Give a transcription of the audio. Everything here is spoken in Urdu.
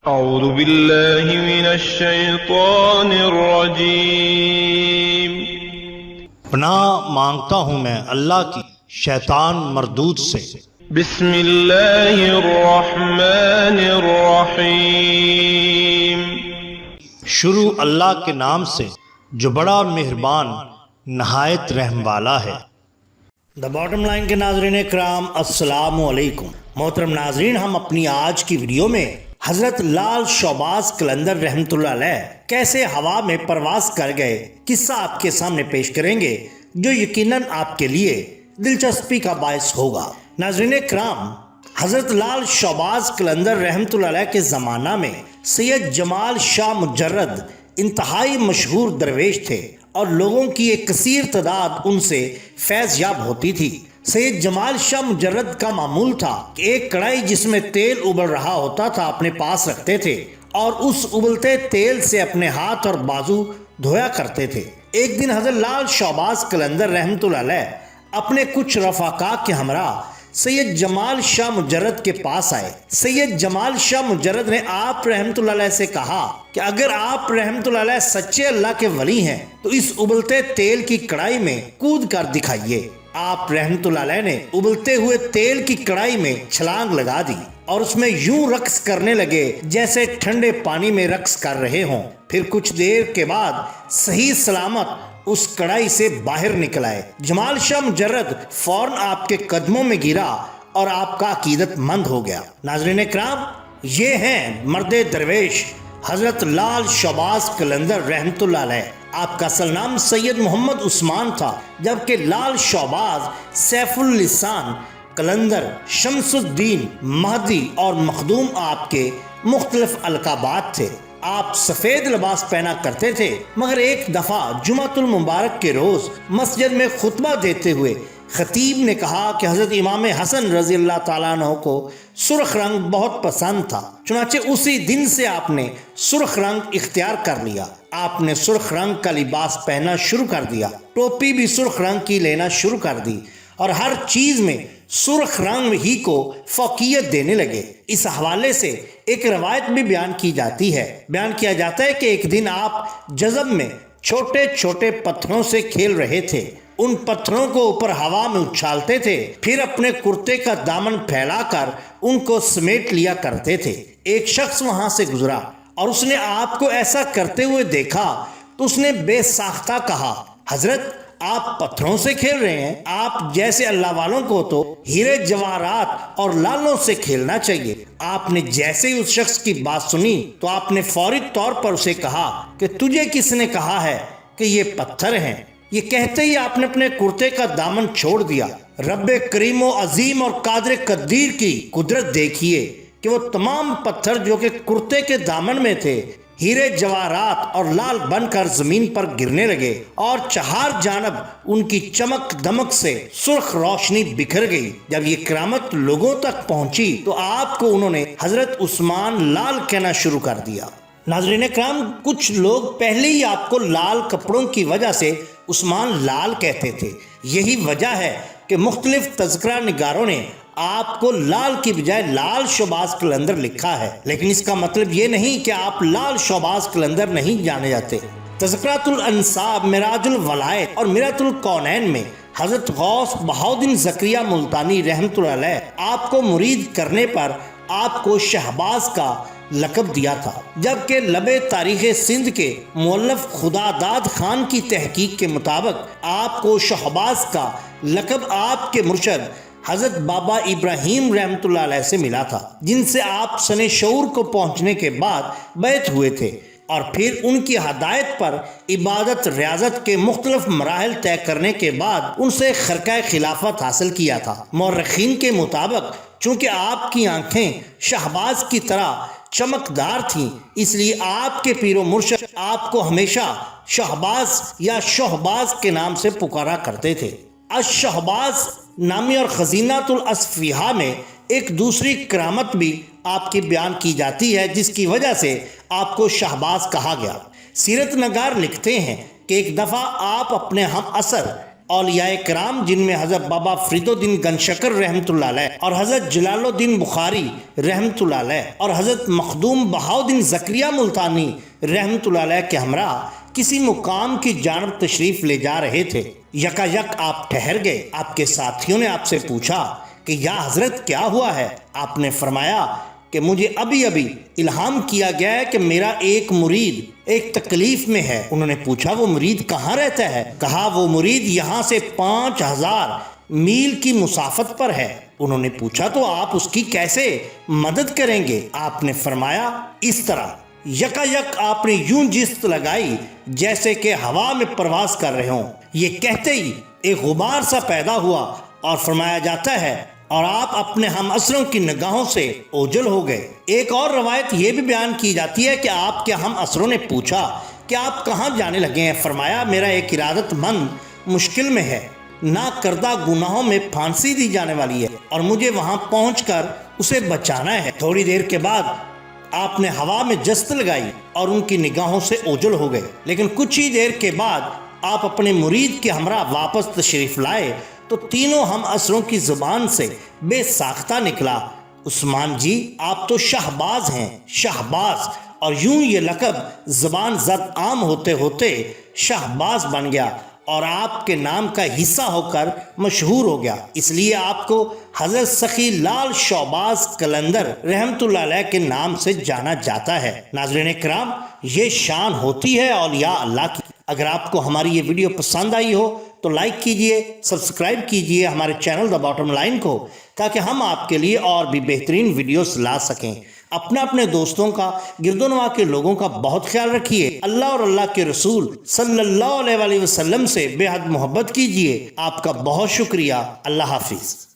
اعوذ باللہ من الشیطان الرجیم۔ پناہ مانگتا ہوں میں اللہ کی شیطان مردود سے۔ بسم اللہ الرحمن الرحیم۔ شروع اللہ کے نام سے جو بڑا مہربان نہایت رحم والا ہے۔ دا باٹم لائن کے ناظرین اکرام، السلام علیکم۔ محترم ناظرین، ہم اپنی آج کی ویڈیو میں حضرت لال شہباز قلندر رحمۃ اللہ علیہ کیسے ہوا میں پرواز کر گئے قصہ آپ کے سامنے پیش کریں گے، جو یقیناً آپ کے لیے دلچسپی کا باعث ہوگا۔ ناظرین اکرام، حضرت لال شہباز قلندر رحمۃ اللہ علیہ کے زمانہ میں سید جمال شاہ مجرد انتہائی مشہور درویش تھے اور لوگوں کی ایک کثیر تعداد ان سے فیض یاب ہوتی تھی۔ سید جمال شاہ مجرد کا معمول تھا کہ ایک کڑائی جس میں تیل ابل رہا ہوتا تھا اپنے پاس رکھتے تھے اور اس ابلتے تیل سے اپنے ہاتھ اور بازو دھویا کرتے تھے۔ ایک دن حضرت لال شہباز قلندر رحمۃ اللہ علیہ اپنے کچھ رفقا کے ہمراہ سید جمال شاہ مجرد کے پاس آئے۔ سید جمال شاہ مجرد نے آپ رحمۃ اللہ علیہ سے کہا کہ اگر آپ رحمۃ اللہ علیہ سچے اللہ کے ولی ہیں تو اس ابلتے تیل کی کڑائی میں کود کر دکھائیے۔ آپ رحمۃ اللہ علیہ نے ابلتے ہوئے تیل کی کڑائی میں چھلانگ لگا دی اور اس میں یوں رقص کرنے لگے جیسے ٹھنڈے پانی میں رقص کر رہے ہوں۔ پھر کچھ دیر کے بعد صحیح سلامت اس کڑائی سے باہر نکل آئے۔ جمال شاہ مجرد فوراً آپ کے قدموں میں گرا اور آپ کا عقیدت مند ہو گیا۔ ناظرین اکرام، یہ ہیں مرد درویش حضرت لال شہباز قلندر رحمۃ اللہ علیہ۔ آپ کا اصل نام سید محمد عثمان تھا، جبکہ لال شہباز، سیف اللسان قلندر، شمس الدین، مہدی اور مخدوم آپ کے مختلف القابات تھے۔ آپ سفید لباس پہنا کرتے تھے، مگر ایک دفعہ جمعۃ المبارک کے روز مسجد میں خطبہ دیتے ہوئے خطیب نے کہا کہ حضرت امام حسن رضی اللہ تعالیٰ عنہ کو سرخ رنگ بہت پسند تھا، چنانچہ اسی دن سے آپ نے سرخ رنگ اختیار کر لیا۔ آپ نے سرخ رنگ کا لباس پہننا شروع کر دیا، ٹوپی بھی سرخ رنگ کی لینا شروع کر دی اور ہر چیز میں سرخ رنگ ہی کو فوقیت دینے لگے۔ اس حوالے سے ایک روایت بھی بیان کی جاتی ہے، بیان کیا جاتا ہے کہ ایک دن آپ جذب میں چھوٹے چھوٹے پتھروں سے کھیل رہے تھے، ان پتھروں کو اوپر ہوا میں اچھالتے تھے، پھر اپنے کرتے کا دامن پھیلا کر ان کو سمیٹ لیا کرتے تھے۔ ایک شخص وہاں سے گزرا اور اس نے آپ کو ایسا کرتے ہوئے دیکھا تو اس نے بے ساختہ کہا، حضرت آپ پتھروں سے کھیل رہے ہیں؟ آپ جیسے اللہ والوں کو تو ہیرے جواہرات اور لالوں سے کھیلنا چاہیے۔ آپ نے جیسے ہی اس شخص کی بات سنی تو آپ نے فوری طور پر اسے کہا کہ تجھے کس نے کہا ہے کہ یہ پتھر ہیں؟ یہ کہتے ہی آپ نے اپنے کرتے کا دامن چھوڑ دیا۔ رب کریم و عظیم اور قادر قدیر کی قدرت دیکھیے کہ وہ تمام پتھر جو کہ کرتے کے دامن میں تھے ہیرے جواہرات اور لال بن کر زمین پر گرنے لگے اور چہار جانب ان کی چمک دمک سے سرخ روشنی بکھر گئی۔ جب یہ کرامت لوگوں تک پہنچی تو آپ کو انہوں نے حضرت عثمان لال کہنا شروع کر دیا۔ ناظرین کرام، کچھ لوگ پہلے ہی آپ کو لال کپڑوں کی وجہ سے عثمان لال کہتے تھے۔ یہی وجہ ہے کہ مختلف تذکرہ نگاروں نے آپ کو لال کی بجائے لال شہباز قلندر لکھا ہے، لیکن اس کا مطلب یہ نہیں کہ آپ لال شہباز قلندر نہیں جانے جاتے۔ تذکرۃ الانساب، معراج الولایت اور میرۃ الکونین میں حضرت غوث بہاؤالدین زکریا ملتانی رحمۃ اللہ علیہ آپ کو مرید کرنے پر آپ کو شہباز کا لقب دیا تھا، جبکہ لب تاریخ سندھ کے مؤلف خدا داد خان کی تحقیق کے مطابق آپ کو شہباز کا لقب آپ کے مرشد حضرت بابا ابراہیم رحمۃ اللہ علیہ سے ملا تھا، جن سے آپ سن شعور کو پہنچنے کے بعد بیعت ہوئے تھے اور پھر ان کی ہدایت پر عبادت ریاضت کے مختلف مراحل طے کرنے کے بعد ان سے خرقہ خلافت حاصل کیا تھا۔ مورخین کے مطابق چونکہ آپ کی آنکھیں شہباز کی طرح چمکدار تھیں، اس لیے آپ کے پیر و مرشد آپ کو ہمیشہ شہباز یا شہباز کے نام سے پکارا کرتے تھے۔ الشہباز نامی اور خزینۃ الاصفیہ میں ایک دوسری کرامت بھی آپ کی بیان کی جاتی ہے، جس کی وجہ سے آپ کو شہباز کہا گیا۔ سیرت نگار لکھتے ہیں کہ ایک دفعہ آپ اپنے ہم عصر اولیاء کرام جن میں حضرت بابا فرید الدین گنشکر رحمۃ اللہ علیہ اور حضرت جلال الدین بخاری رحمۃ اللہ علیہ اور حضرت مخدوم بہاؤالدین زکریا ملتانی رحمۃ اللہ علیہ کے ہمراہ کسی مقام کی جانب تشریف لے جا رہے تھے۔ یکا یک آپ ٹھہر گئے۔ آپ کے ساتھیوں نے آپ سے پوچھا کہ یا حضرت کیا ہوا ہے؟ آپ نے فرمایا کہ مجھے ابھی الہام کیا گیا ہے کہ میرا ایک مرید ایک تکلیف میں ہے۔ انہوں نے پوچھا وہ مرید کہاں رہتا ہے؟ کہا وہ مرید یہاں سے 5000 میل کی مسافت پر ہے۔ انہوں نے پوچھا تو آپ اس کی کیسے مدد کریں گے؟ آپ نے فرمایا اس طرح۔ یکا یک آپ نے یوں جست لگائی جیسے کہ ہوا میں پرواز کر رہے ہوں۔ یہ کہتے ہی ایک غبار سا پیدا ہوا اور فرمایا جاتا ہے اور آپ اپنے ہم عصروں کی نگاہوں سے اوجھل ہو گئے۔ ایک اور روایت یہ بھی بیان کی جاتی ہے کہ آپ کے ہم عصروں نے پوچھا کہ آپ کہاں جانے لگے ہیں؟ فرمایا میرا ایک ارادت مند مشکل میں ہے، نہ کردہ گناہوں میں پھانسی دی جانے والی ہے اور مجھے وہاں پہنچ کر اسے بچانا ہے۔ تھوڑی دیر کے بعد آپ نے ہوا میں جست لگائی اور ان کی نگاہوں سے اوجھل ہو گئے، لیکن کچھ ہی دیر کے بعد آپ اپنے مرید کے ہمراہ واپس تشریف لائے تو تینوں ہم عصروں کی زبان سے بے ساختہ نکلا، عثمان جی آپ تو شہباز ہیں، شہباز۔ اور یوں یہ لقب زبان زد عام ہوتے ہوتے شہباز بن گیا اور آپ کے نام کا حصہ ہو کر مشہور ہو گیا۔ اس لیے آپ کو حضرت سخی لال شہباز قلندر رحمت اللہ علیہ کے نام سے جانا جاتا ہے۔ ناظرین کرام، یہ شان ہوتی ہے اولیاء اللہ کی۔ اگر آپ کو ہماری یہ ویڈیو پسند آئی ہو تو لائک کیجئے، سبسکرائب کیجئے ہمارے چینل دا باٹم لائن کو، تاکہ ہم آپ کے لیے اور بھی بہترین ویڈیوز لا سکیں۔ اپنے دوستوں کا، گرد و نواح کے لوگوں کا بہت خیال رکھیے۔ اللہ اور اللہ کے رسول صلی اللہ علیہ وسلم سے بے حد محبت کیجئے۔ آپ کا بہت شکریہ۔ اللہ حافظ۔